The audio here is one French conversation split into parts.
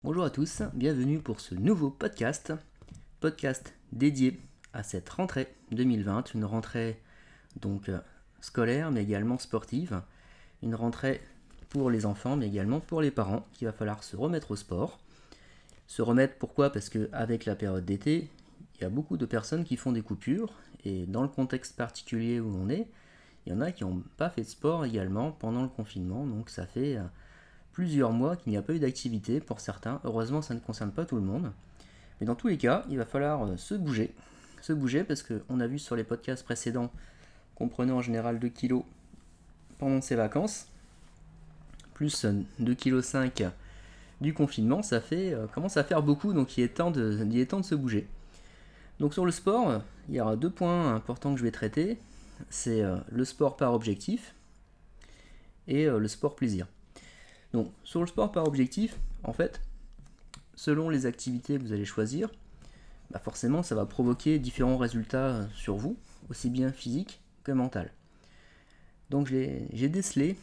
Bonjour à tous, bienvenue pour ce nouveau podcast dédié à cette rentrée 2020, une rentrée donc scolaire mais également sportive, une rentrée pour les enfants mais également pour les parents qu'il va falloir se remettre au sport. Se remettre pourquoi? Parce qu'avec la période d'été, il y a beaucoup de personnes qui font des coupures et dans le contexte particulier où on est, il y en a qui n'ont pas fait de sport également pendant le confinement, donc ça fait plusieurs mois qu'il n'y a pas eu d'activité pour certains. Heureusement, ça ne concerne pas tout le monde. Mais dans tous les cas, il va falloir se bouger. Se bouger parce qu'on a vu sur les podcasts précédents qu'on prenait en général 2 kilos pendant ses vacances, plus 2,5 kg du confinement, ça commence à faire beaucoup, donc il est temps de se bouger. Donc sur le sport, il y aura 2 points importants que je vais traiter. C'est le sport par objectif et le sport plaisir. Donc sur le sport par objectif, en fait, selon les activités que vous allez choisir, forcément ça va provoquer différents résultats sur vous, aussi bien physique que mental. Donc j'ai décelé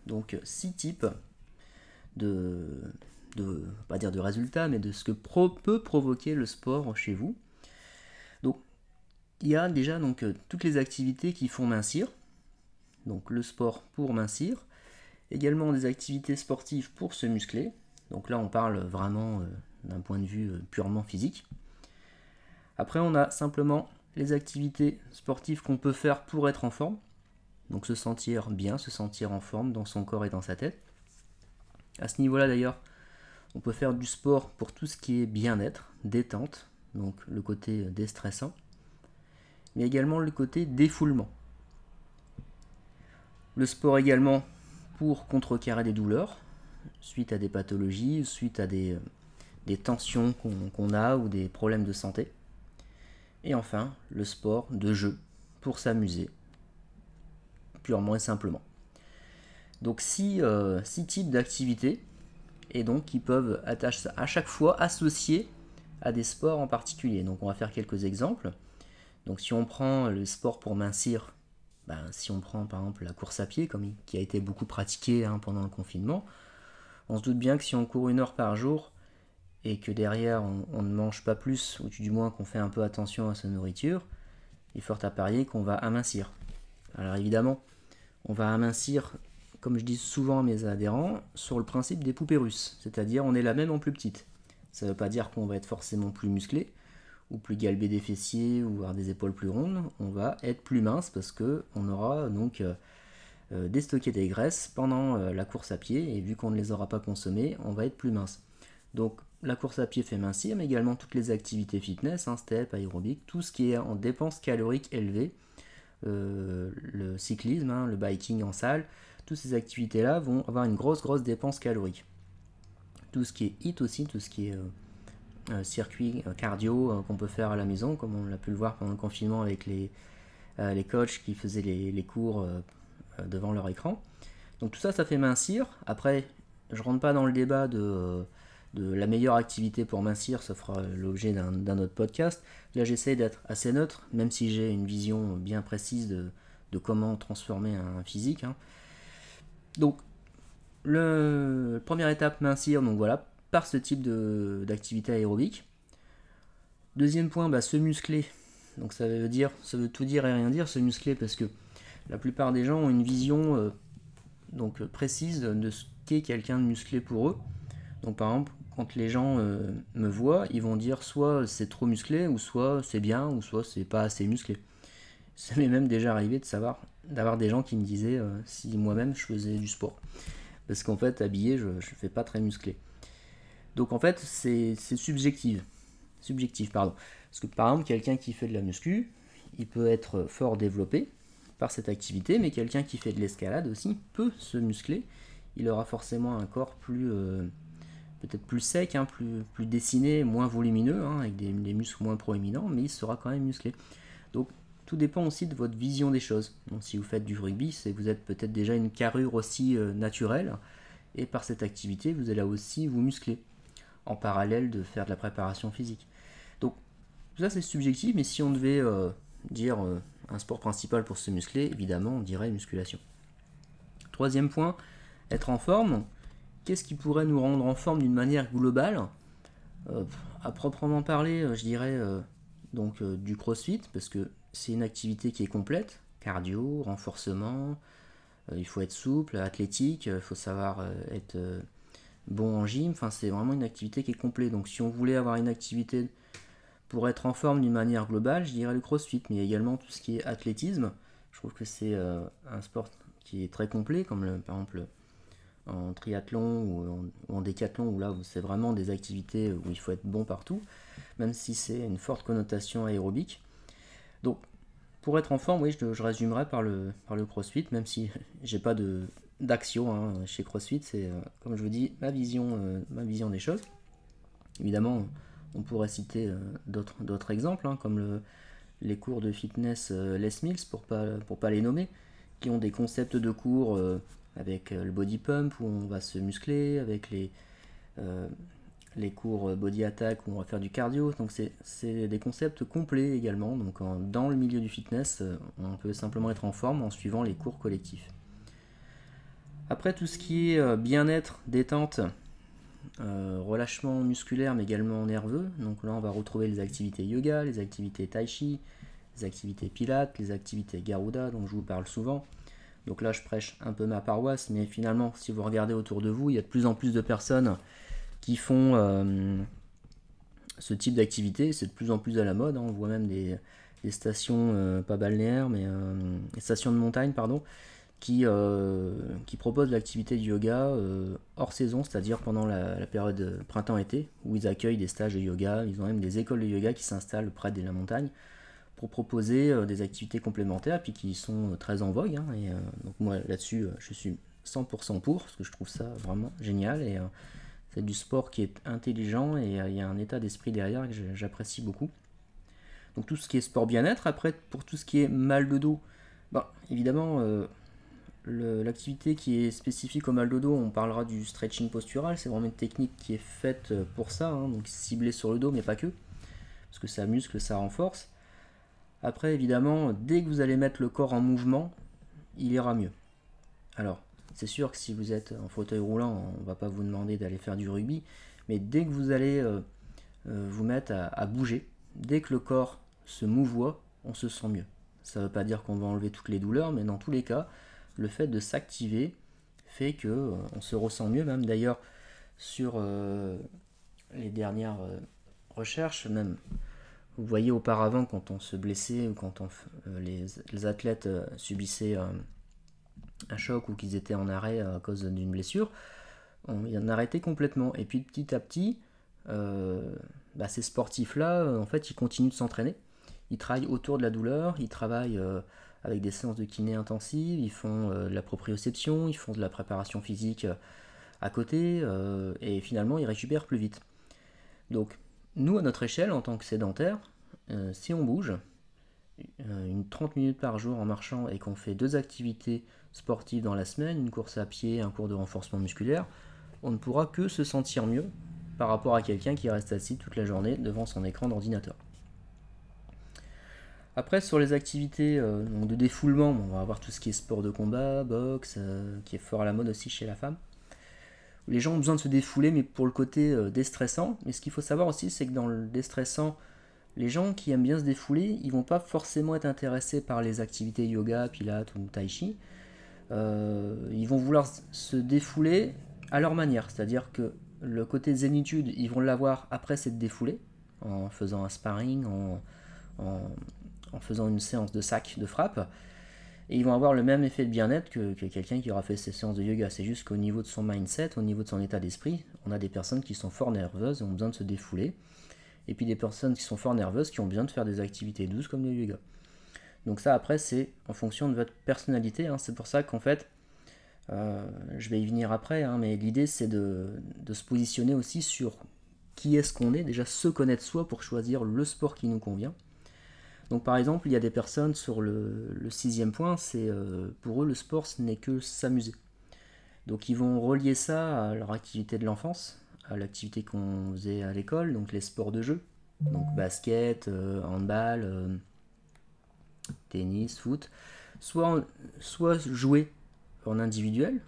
donc 6 types de pas dire de résultats, mais de ce que peut provoquer le sport chez vous. Donc il y a déjà donc toutes les activités qui font mincir, donc le sport pour mincir, également des activités sportives pour se muscler, donc là on parle vraiment d'un point de vue purement physique. Après on a simplement les activités sportives qu'on peut faire pour être en forme, donc se sentir bien, se sentir en forme dans son corps et dans sa tête. À ce niveau-là d'ailleurs, on peut faire du sport pour tout ce qui est bien-être, détente, donc le côté déstressant, mais également le côté défoulement. Le sport également pour contrecarrer des douleurs, suite à des pathologies, suite à des tensions qu'on a ou des problèmes de santé. Et enfin, le sport de jeu pour s'amuser, purement et simplement. Donc 6 types d'activités, et donc qui peuvent à chaque fois associer à des sports en particulier. Donc on va faire quelques exemples. Donc si on prend le sport pour mincir, si on prend par exemple la course à pied, qui a été beaucoup pratiquée pendant le confinement, on se doute bien que si on court 1 heure par jour et que derrière on ne mange pas plus, ou du moins qu'on fait un peu attention à sa nourriture, il est fort à parier qu'on va amincir. Alors évidemment, on va amincir, comme je dis souvent à mes adhérents, sur le principe des poupées russes, c'est-à-dire on est la même en plus petite. Ça ne veut pas dire qu'on va être forcément plus musclé, ou plus galbé des fessiers, ou avoir des épaules plus rondes, on va être plus mince parce qu'on aura donc déstocké des graisses pendant la course à pied, et vu qu'on ne les aura pas consommées, on va être plus mince. Donc la course à pied fait mincir, mais également toutes les activités fitness, step, aérobic, tout ce qui est en dépenses caloriques élevées, le cyclisme, le biking en salle, toutes ces activités-là vont avoir une grosse dépense calorique. Tout ce qui est HIIT aussi, tout ce qui est circuit cardio qu'on peut faire à la maison, comme on l'a pu le voir pendant le confinement avec les coachs qui faisaient les cours devant leur écran. Donc tout ça, ça fait mincir. Après, je rentre pas dans le débat de la meilleure activité pour mincir, ça fera l'objet d'un autre podcast. Là, j'essaie d'être assez neutre, même si j'ai une vision bien précise de comment transformer un physique. Donc, première étape, mincir, donc voilà, par ce type d'activité aérobique. Deuxième point, se muscler. Donc ça veut tout dire et rien dire, se muscler, parce que la plupart des gens ont une vision précise de ce qu'est quelqu'un de musclé pour eux. Donc par exemple, quand les gens me voient, ils vont dire soit c'est trop musclé, ou soit c'est bien, ou soit c'est pas assez musclé. Ça m'est même déjà arrivé d'avoir des gens qui me disaient si moi-même je faisais du sport. Parce qu'en fait, habillé, je ne fais pas très musclé. Donc en fait, c'est subjectif. Parce que par exemple, quelqu'un qui fait de la muscu, il peut être fort développé par cette activité, mais quelqu'un qui fait de l'escalade aussi peut se muscler. Il aura forcément un corps peut-être plus sec, plus dessiné, moins volumineux, avec des muscles moins proéminents, mais il sera quand même musclé. Donc tout dépend aussi de votre vision des choses. Donc, si vous faites du rugby, c'est que vous êtes peut-être déjà une carrure aussi naturelle, et par cette activité, vous allez aussi vous muscler, en parallèle de faire de la préparation physique. Donc tout ça c'est subjectif, mais si on devait dire un sport principal pour se muscler, évidemment on dirait musculation. Troisième point, être en forme. qu'est-ce qui pourrait nous rendre en forme d'une manière globale? À proprement parler, je dirais du CrossFit, parce que c'est une activité qui est complète, cardio, renforcement, il faut être souple, athlétique, il faut savoir être bon en gym, enfin c'est vraiment une activité qui est complète. Donc si on voulait avoir une activité pour être en forme d'une manière globale, je dirais le CrossFit, mais également tout ce qui est athlétisme. Je trouve que c'est un sport qui est très complet, comme par exemple en triathlon ou en décathlon, où là c'est vraiment des activités où il faut être bon partout, même si c'est une forte connotation aérobique. Donc pour être en forme, oui, je résumerai par le CrossFit, même si j'ai pas d'action chez CrossFit, c'est comme je vous dis ma vision des choses. Évidemment, on pourrait citer d'autres exemples, comme les cours de fitness Les Mills, pour pas les nommer, qui ont des concepts de cours avec le body pump où on va se muscler, avec les cours body attack où on va faire du cardio. Donc c'est des concepts complets également. Donc dans le milieu du fitness, on peut simplement être en forme en suivant les cours collectifs. Après, tout ce qui est bien-être, détente, relâchement musculaire mais également nerveux, donc là on va retrouver les activités yoga, les activités tai chi, les activités pilates, les activités garuda dont je vous parle souvent. Donc là je prêche un peu ma paroisse, mais finalement si vous regardez autour de vous, il y a de plus en plus de personnes qui font ce type d'activité, c'est de plus en plus à la mode, on voit même des stations pas balnéaires mais des stations de montagne pardon, qui proposent l'activité du yoga hors saison, c'est-à-dire pendant la période printemps-été, où ils accueillent des stages de yoga. Ils ont même des écoles de yoga qui s'installent près de la montagne pour proposer des activités complémentaires, puis qui sont très en vogue. Donc moi là-dessus, je suis 100% pour, parce que je trouve ça vraiment génial, et c'est du sport qui est intelligent, et il y a un état d'esprit derrière que j'apprécie beaucoup. Donc tout ce qui est sport bien-être. Après, pour tout ce qui est mal de dos, évidemment... l'activité qui est spécifique au mal de dos, on parlera du stretching postural, c'est vraiment une technique qui est faite pour ça, donc ciblée sur le dos, mais pas que, parce que ça muscle, ça renforce. Après, évidemment, dès que vous allez mettre le corps en mouvement, il ira mieux. Alors, c'est sûr que si vous êtes en fauteuil roulant, on ne va pas vous demander d'aller faire du rugby, mais dès que vous allez vous mettre à bouger, dès que le corps se mouvoie, on se sent mieux. Ça ne veut pas dire qu'on va enlever toutes les douleurs, mais dans tous les cas, le fait de s'activer fait que on se ressent mieux. Même d'ailleurs sur les dernières recherches, même vous voyez auparavant quand on se blessait ou quand les athlètes subissaient un choc ou qu'ils étaient en arrêt à cause d'une blessure, ils en arrêtaient complètement. Et puis petit à petit, ces sportifs-là, en fait, ils continuent de s'entraîner. Ils travaillent autour de la douleur, ils travaillent avec des séances de kiné intensives, ils font de la proprioception, ils font de la préparation physique à côté, et finalement ils récupèrent plus vite. Donc nous, à notre échelle, en tant que sédentaires, si on bouge une 30 minutes par jour en marchant et qu'on fait 2 activités sportives dans la semaine, une course à pied, un cours de renforcement musculaire, on ne pourra que se sentir mieux par rapport à quelqu'un qui reste assis toute la journée devant son écran d'ordinateur. Après, sur les activités de défoulement, on va avoir tout ce qui est sport de combat, boxe, qui est fort à la mode aussi chez la femme. Les gens ont besoin de se défouler, mais pour le côté déstressant. Mais ce qu'il faut savoir aussi, c'est que dans le déstressant, les gens qui aiment bien se défouler, ils vont pas forcément être intéressés par les activités yoga, pilates ou tai chi. Ils vont vouloir se défouler à leur manière. C'est-à-dire que le côté zénitude, ils vont l'avoir après s'être défoulé, en faisant un sparring, en faisant une séance de sac, de frappe, et ils vont avoir le même effet de bien-être que quelqu'un qui aura fait ses séances de yoga. C'est juste qu'au niveau de son mindset, au niveau de son état d'esprit, on a des personnes qui sont fort nerveuses et ont besoin de se défouler, et puis des personnes qui sont fort nerveuses qui ont besoin de faire des activités douces comme le yoga. Donc ça, après, c'est en fonction de votre personnalité, c'est pour ça qu'en fait, je vais y venir après, mais l'idée c'est de se positionner aussi sur qui est-ce qu'on est, déjà se connaître soi pour choisir le sport qui nous convient. Donc par exemple, il y a des personnes sur le 6e point, c'est pour eux le sport ce n'est que s'amuser. Donc ils vont relier ça à leur activité de l'enfance, à l'activité qu'on faisait à l'école, donc les sports de jeu, donc basket, handball, tennis, foot, soit jouer en individuel,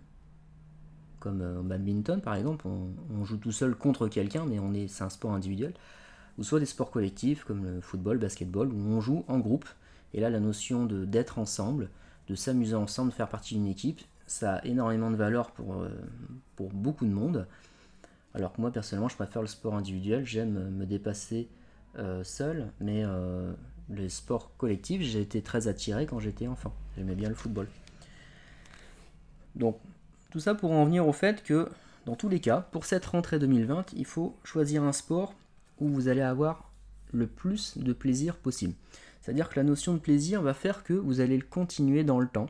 comme au badminton par exemple, on joue tout seul contre quelqu'un, mais c'est un sport individuel, ou soit des sports collectifs comme le football, basketball, où on joue en groupe, et là la notion d'être ensemble, de s'amuser ensemble, de faire partie d'une équipe, ça a énormément de valeur pour beaucoup de monde, alors que moi personnellement je préfère le sport individuel, j'aime me dépasser seul, mais les sports collectifs, j'ai été très attiré quand j'étais enfant, j'aimais bien le football. Donc tout ça pour en venir au fait que dans tous les cas, pour cette rentrée 2020, il faut choisir un sport où vous allez avoir le plus de plaisir possible. C'est-à-dire que la notion de plaisir va faire que vous allez le continuer dans le temps.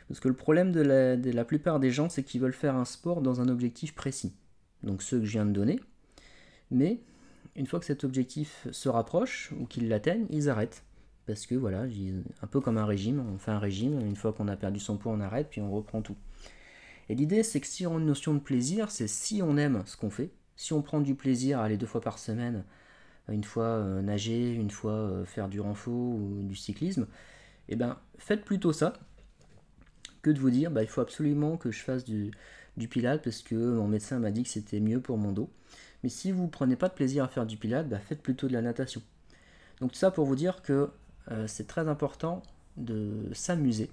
Parce que le problème de la plupart des gens, c'est qu'ils veulent faire un sport dans un objectif précis. Donc ceux que je viens de donner. Mais une fois que cet objectif se rapproche ou qu'ils l'atteignent, ils arrêtent. Parce que voilà, un peu comme un régime, on fait un régime, une fois qu'on a perdu son poids, on arrête, puis on reprend tout. Et l'idée, c'est que si on a une notion de plaisir, c'est si on aime ce qu'on fait, si on prend du plaisir à aller 2 fois par semaine, une fois nager, une fois faire du renfo ou du cyclisme, et ben faites plutôt ça que de vous dire il faut absolument que je fasse du pilates parce que mon médecin m'a dit que c'était mieux pour mon dos. Mais si vous ne prenez pas de plaisir à faire du pilates, faites plutôt de la natation. Donc tout ça pour vous dire que c'est très important de s'amuser.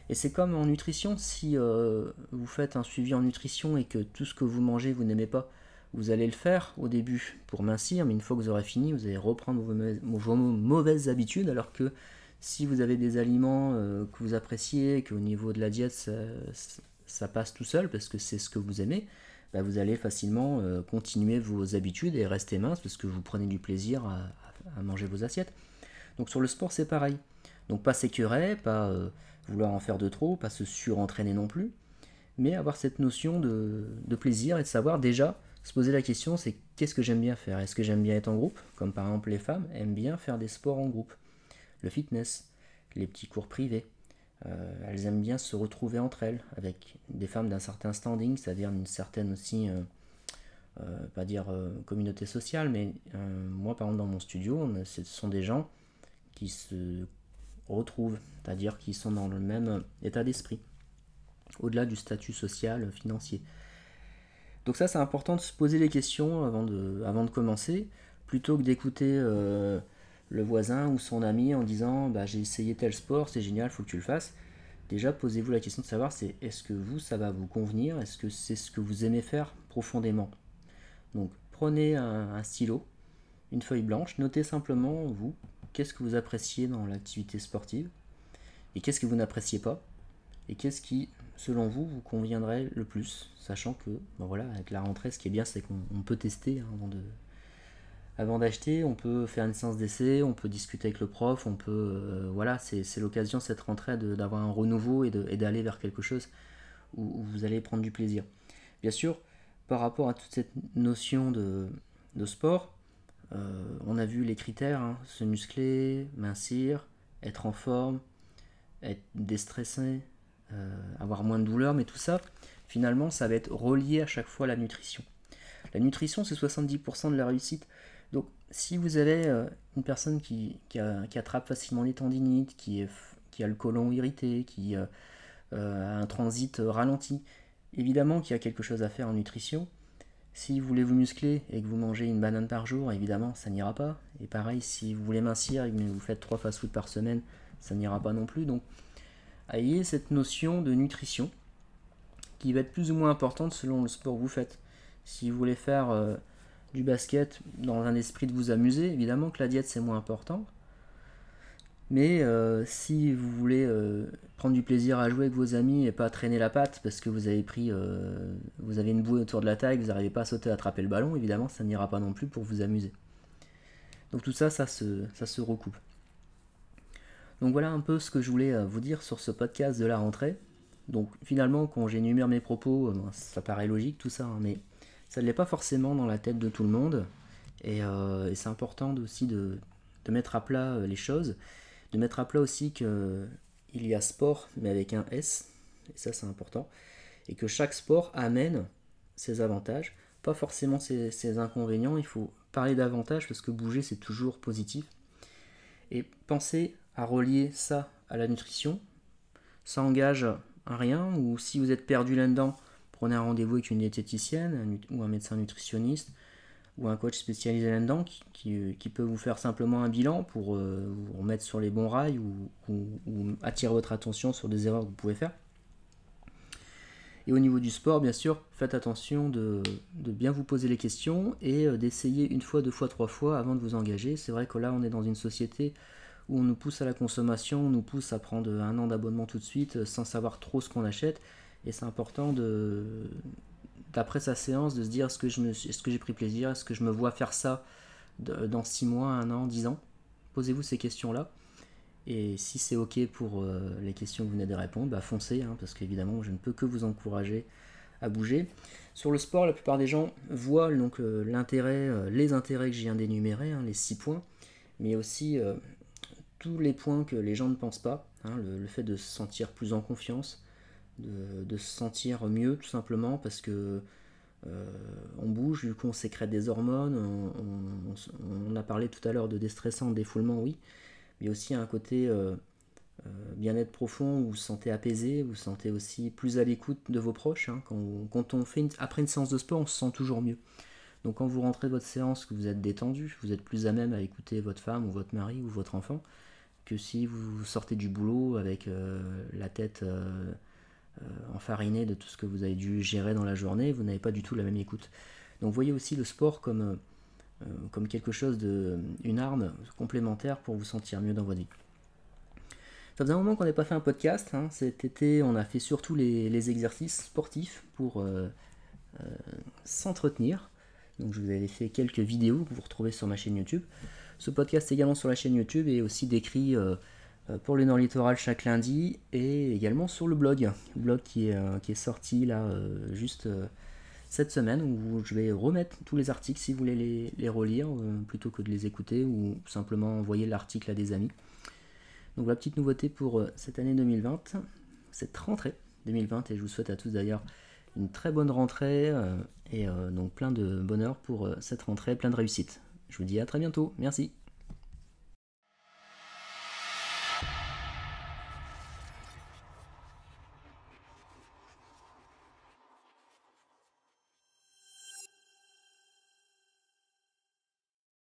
Et c'est comme en nutrition, si vous faites un suivi en nutrition et que tout ce que vous mangez vous n'aimez pas, vous allez le faire au début pour mincir, mais une fois que vous aurez fini, vous allez reprendre vos mauvaises habitudes, alors que si vous avez des aliments que vous appréciez, qu'au niveau de la diète ça passe tout seul parce que c'est ce que vous aimez, vous allez facilement continuer vos habitudes et rester mince parce que vous prenez du plaisir à manger vos assiettes. Donc sur le sport c'est pareil. Donc pas s'écœurer, pas vouloir en faire de trop, pas se surentraîner non plus, mais avoir cette notion de plaisir et de savoir déjà se poser la question, c'est qu'est-ce que j'aime bien faire? Est-ce que j'aime bien être en groupe? Comme par exemple les femmes aiment bien faire des sports en groupe. Le fitness, les petits cours privés. Elles aiment bien se retrouver entre elles, avec des femmes d'un certain standing, c'est-à-dire une certaine aussi, pas dire communauté sociale, mais moi par exemple dans mon studio, ce sont des gens qui se retrouvent, c'est-à-dire qui sont dans le même état d'esprit, au-delà du statut social, financier. Donc ça c'est important de se poser les questions avant de commencer, plutôt que d'écouter le voisin ou son ami en disant j'ai essayé tel sport, c'est génial, faut que tu le fasses. Déjà posez-vous la question de savoir est-ce que ça va vous convenir, est-ce que c'est ce que vous aimez faire profondément. Donc prenez un stylo, une feuille blanche, notez simplement vous, qu'est-ce que vous appréciez dans l'activité sportive et qu'est-ce que vous n'appréciez pas et qu'est-ce qui selon vous vous conviendrait le plus, sachant que avec la rentrée ce qui est bien c'est qu'on peut tester avant d'acheter, on peut faire une séance d'essai, on peut discuter avec le prof, on peut c'est l'occasion cette rentrée d'avoir un renouveau et d'aller vers quelque chose où vous allez prendre du plaisir. Bien sûr, par rapport à toute cette notion de sport, on a vu les critères, se muscler, mincir, être en forme, être déstressé, avoir moins de douleur, mais tout ça, finalement, ça va être relié à chaque fois à la nutrition. La nutrition, c'est 70% de la réussite. Donc, si vous avez une personne qui attrape facilement les tendinites, qui a le côlon irrité, qui a un transit ralenti, évidemment qu'il y a quelque chose à faire en nutrition. Si vous voulez vous muscler et que vous mangez une banane par jour, évidemment, ça n'ira pas. Et pareil, si vous voulez mincir et que vous faites 3 fast-food par semaine, ça n'ira pas non plus. Donc, ayez cette notion de nutrition qui va être plus ou moins importante selon le sport que vous faites. Si vous voulez faire du basket dans un esprit de vous amuser, évidemment que la diète c'est moins important. Mais si vous voulez prendre du plaisir à jouer avec vos amis et pas traîner la patte parce que vous avez une bouée autour de la taille, vous n'arrivez pas à sauter à attraper le ballon, évidemment ça n'ira pas non plus pour vous amuser. Donc tout ça, ça se recoupe. Donc voilà un peu ce que je voulais vous dire sur ce podcast de la rentrée. Donc finalement, quand j'énumère mes propos, ça paraît logique tout ça, mais ça ne l'est pas forcément dans la tête de tout le monde. Et c'est important aussi de mettre à plat les choses, de mettre à plat aussi qu'il y a sport, mais avec un S, et ça c'est important, et que chaque sport amène ses avantages, pas forcément ses inconvénients. Il faut parler d'avantages parce que bouger c'est toujours positif. Et pensez à relier ça à la nutrition. Ça engage à rien, ou si vous êtes perdu là-dedans, prenez un rendez-vous avec une diététicienne ou un médecin nutritionniste ou un coach spécialisé là-dedans qui peut vous faire simplement un bilan pour vous remettre sur les bons rails ou attirer votre attention sur des erreurs que vous pouvez faire. Et au niveau du sport, bien sûr, faites attention de bien vous poser les questions et d'essayer une fois, deux fois, trois fois avant de vous engager. C'est vrai que là, on est dans une société où on nous pousse à la consommation, on nous pousse à prendre un an d'abonnement tout de suite sans savoir trop ce qu'on achète. Et c'est important d'après sa séance, de se dire est-ce que j'ai pris plaisir, est-ce que je me vois faire ça dans 6 mois, 1 an, 10 ans. Posez-vous ces questions-là. Et si c'est ok pour les questions que vous venez de répondre, bah foncez, hein, parce qu'évidemment je ne peux que vous encourager à bouger. Sur le sport, la plupart des gens voient donc les intérêts que je viens d'énumérer, hein, les 6 points, mais aussi tous les points que les gens ne pensent pas, hein, le fait de se sentir plus en confiance, de se sentir mieux tout simplement parce que on bouge, du coup on sécrète des hormones, on a parlé tout à l'heure de déstressant, de défoulement, oui, mais aussi un côté bien-être profond où vous vous sentez apaisé, vous vous sentez aussi plus à l'écoute de vos proches, hein. Quand on fait après une séance de sport, on se sent toujours mieux. Donc quand vous rentrez de votre séance, que vous êtes détendu, vous êtes plus à même à écouter votre femme ou votre mari ou votre enfant que si vous sortez du boulot avec la tête enfarinée de tout ce que vous avez dû gérer dans la journée, vous n'avez pas du tout la même écoute. Donc voyez aussi le sport comme quelque chose une arme complémentaire pour vous sentir mieux dans votre vie. Ça faisait un moment qu'on n'avait pas fait un podcast, hein. Cet été on a fait surtout les exercices sportifs pour s'entretenir. Donc je vous avais fait quelques vidéos que vous retrouvez sur ma chaîne YouTube. Ce podcast est également sur la chaîne YouTube et aussi décrit pour le Nord Littoral chaque lundi et également sur le blog qui est sorti là juste cette semaine où je vais remettre tous les articles si vous voulez les relire plutôt que de les écouter ou simplement envoyer l'article à des amis. Donc la petite nouveauté pour cette année 2020, cette rentrée 2020 et je vous souhaite à tous d'ailleurs une très bonne rentrée et donc plein de bonheur pour cette rentrée, plein de réussite. Je vous dis à très bientôt, merci.